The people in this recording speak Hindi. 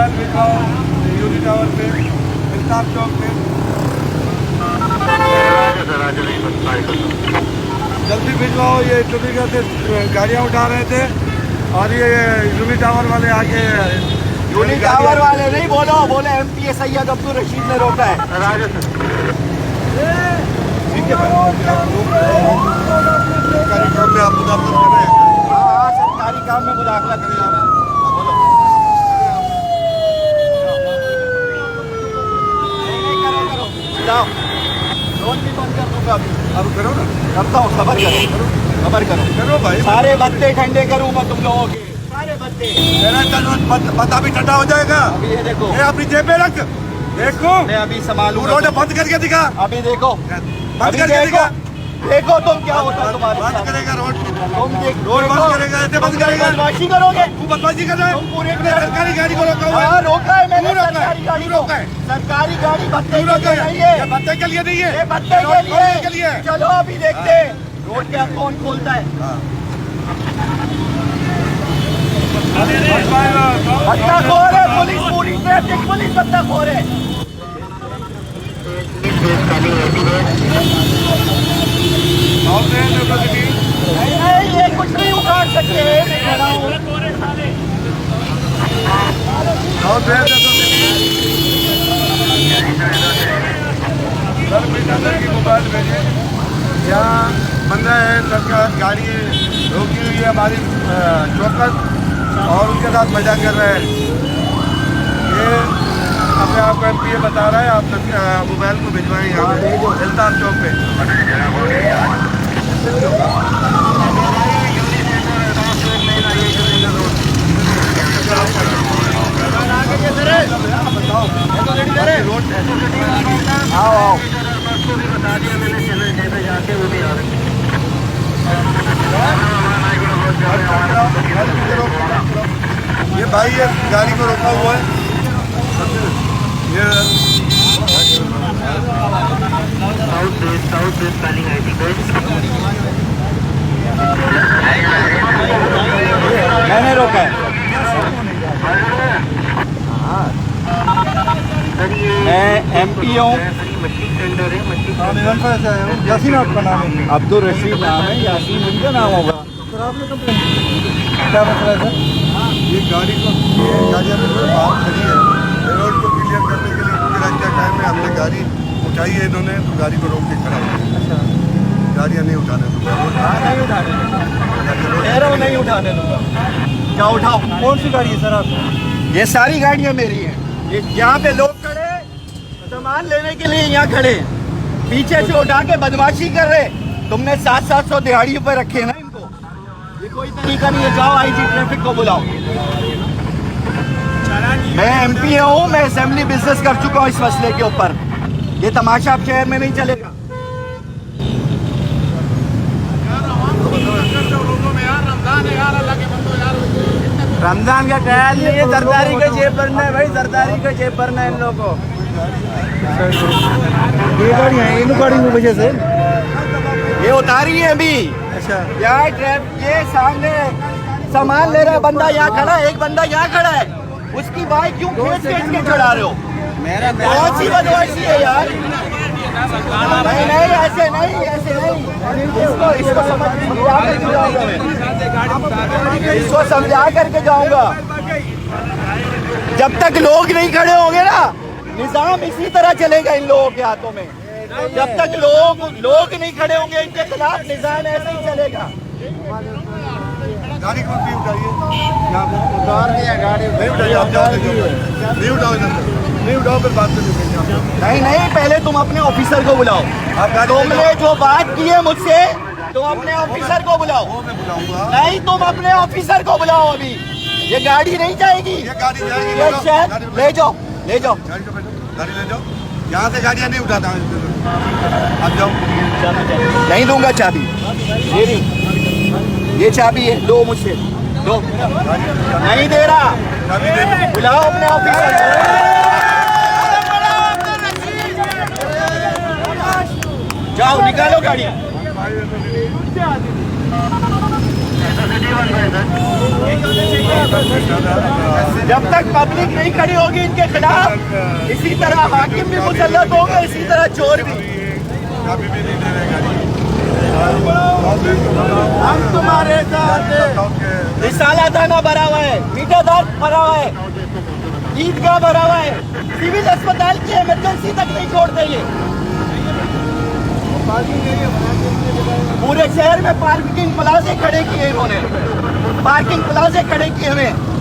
मोबाइल भिजवाओ यूनिट टावर पे, इल्ताफ चौक पे। जल्दी भिजवाओ। ये चुपीगढ़ से गाड़ियाँ उठा रहे थे और ये यूनिट टावर वाले आके, यूनिट टावर वाले नहीं बोलो, बोले एमपीए सैयद अब्दुल रशीद ने रोका है। सरकारी काम में आप मुदाखलत कर रहे हैं। हाँ, सरकारी काम में मुदाखलत कर रहे हैं। बोलो। नहीं करो, जाओ। लोन भी बंद कर दूंगा अभी। अब करो ना। करता हूँ, खबर करो भाई। सारे बत्ते ठंडे करूँ मैं तुम लोगों के, सारे बत्ते। मेरा पता भी ठंडा हो जाएगा। अभी ये देखो, ये अपनी जेब में रख। देखो मैं अभी संभालूंगा। रोड बंद करके दिखा। अभी देखो, बंद करके दिखा। देखो तुम क्या होता है तुम्हारे बंद साथ। करेगा रोड। तुम देख, रोड बंद करेगा, ऐसे बंद करेगा। बदमाशी करोगे तू बदमाशी कर रहा है। तुम पूरे सरकारी गाड़ी को रोका हुआ है। हाँ, रोका है मैंने। क्यों रोका है? सरकारी गाड़ी क्यों को। रोका है? सरकारी गाड़ी बत्ते क्यों रोका के लिए है? नहीं है, ये बत्ते के लिए नहीं है। ये बत्ते के लिए। है। चलो अभी देखते हैं रोड क्या कौन खोलता है। बत्ता खोर है पुलिस, पूरी ट्रैफिक पुलिस बत्ता खोर है। नहीं, ये कुछ नहीं उखाड़ सकते। मैं खड़ा हूँ। की मोबाइल भेजिए। यहाँ बंदा है, सरकार गाड़ी रोकी हुई है हमारी चौकस, और उनके साथ मजा कर रहे हैं। ये अपने आप को एमपीए बता रहा है। आप मोबाइल को भिजवाएं यहाँ पे इल्ताफ चौक पे। आओ आओ। ये भाई ये गाड़ी को रोका हुआ है। ये मैंने रोका है। मैं एमपी हूँ। यासीन आपका नाम है? अब्दुल रशीद नाम है, यासीन उनका नाम होगा। सर आपने कंप्लेन क्या मसला है सर? ये गाड़ी को गाड़ियाँ बाहर खड़ी है, रोड को क्लियर करने के लिए, क्योंकि रात का टाइम है। हमने गाड़ी उठाई है, इन्होंने तो गाड़ी को रोक के खड़ा है। अच्छा, गाड़ियाँ नहीं उठाने दूँगा। नहीं उठाने दूंगा, नहीं उठाने दूंगा। क्या उठाओ? कौन सी गाड़ी है सर आप? ये सारी गाड़ियाँ मेरी हैं। ये यहाँ पे लोग खड़े सामान लेने के लिए यहाँ खड़े हैं, पीछे से उठा के बदमाशी कर रहे। तुमने 700 दिहाड़ियों पर रखे ना इनको। ये कोई तरीका नहीं है। जाओ आईजी ट्रैफिक को बुलाओ। मैं एमपी हूँ, मैं असेंबली बिजनेस कर चुका हूँ इस मसले के ऊपर। ये तमाशा अब शहर में नहीं चलेगा। रमजान का ख्याल नहीं है, जरदारी का जेब भरना है भाई, जरदारी का जेब भरना है इन लोगों को। ये गाड़ी है, इन गाड़ी की वजह से ये उतारी है अभी। अच्छा, यहाँ ट्रैफिक, ये सामने सामान ले रहा बंदा यहाँ खड़ा है, एक बंदा यहाँ खड़ा है, उसकी बाइक क्यों खींच के चढ़ा रहे हो? कौन सी बदमाशी है यार? नहीं नहीं, ऐसे नहीं, ऐसे नहीं। इसको समझा करके जाऊंगा मैं। इसको समझा करके जाऊंगा। जब तक लोग नहीं खड़े होंगे ना, निजाम इसी तरह चलेगा इन लोगों के हाथों में। जब तक लोग नहीं खड़े होंगे इनके खिलाफ, निजाम ऐसे ही चलेगा। गाड़ी कौन सी उठाइए? उतार दिया गाड़ी, नहीं उठाइए, आप जाओ, नहीं उठाओ इधर से। नहीं उठाओ, फिर बात करेंगे। नहीं नहीं, पहले तुम अपने ऑफिसर को बुलाओ। तुमने जो बात की है मुझसे, तुम अपने ऑफिसर को बुलाओ। वो मैं बुलाऊंगा। नहीं, तुम अपने ऑफिसर को बुलाओ अभी। ये गाड़ी नहीं जाएगी। ये गाड़ी जाएगी। ये शहर ले जाओ, ले जाओ। गाड़ी को बैठो, गाड़ी ले जाओ। यहाँ से गाड़ियाँ नहीं उठाता हूँ। आप जाओ। नहीं दूंगा चाबी। ये चाबी है, दो मुझसे, दो। नहीं दे रहा। चाबी दे दो। बुलाओ अपने ऑफिसर। जाओ, निकालो गाड़ी। जब तक पब्लिक नहीं खड़ी होगी इनके खिलाफ, इसी तरह हाकिम भी मुसल्लत होंगे, इसी तरह चोर भी। कभी भी नहीं दे रहे गाड़ी। हम तुम्हारे साथ रिसाला दाना भरा हुआ है, मीठादार भरा हुआ है, ईदगाह भरा हुआ है, सिविल अस्पताल की इमरजेंसी तक नहीं छोड़ते ये। पूरे शहर में पार्किंग प्लाजे खड़े किए इन्होंने, पार्किंग प्लाजे खड़े किए हुए हैं।